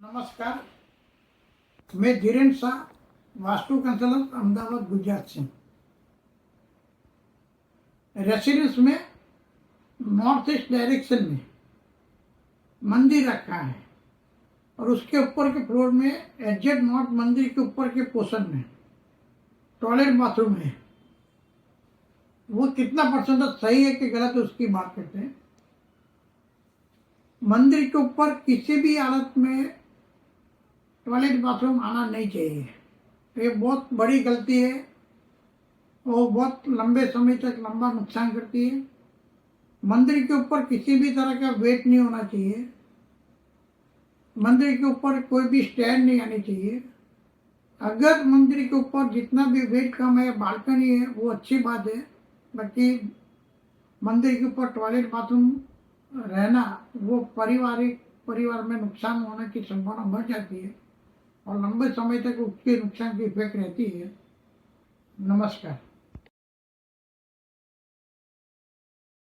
नमस्कार, मैं धीरेन्द्र शाह, वास्तु कंसल्टेंट, अहमदाबाद, गुजरात से। रेसिडेंस में नॉर्थ ईस्ट डायरेक्शन में मंदिर रखा है और उसके ऊपर के फ्लोर में एग्जैक्ट नॉर्थ मंदिर के ऊपर के पोर्शन में टॉयलेट बाथरूम है। वो कितना परसेंट सही है कि गलत है उसकी बात करते हैं। मंदिर के ऊपर किसी भी हालत में टॉयलेट बाथरूम आना नहीं चाहिए। ये बहुत बड़ी गलती है। वो बहुत लंबे समय तक लंबा नुकसान करती है। मंदिर के ऊपर किसी भी तरह का वेट नहीं होना चाहिए। मंदिर के ऊपर कोई भी स्टैंड नहीं आनी चाहिए। अगर मंदिर के ऊपर जितना भी वेट कम है, बालकनी है, वो अच्छी बात है। बाकी मंदिर के ऊपर टॉयलेट बाथरूम रहना वो परिवार में नुकसान होने की संभावना बढ़ जाती है और लंबे समय तक उसके नुकसान की इफेक्ट रहती है। नमस्कार।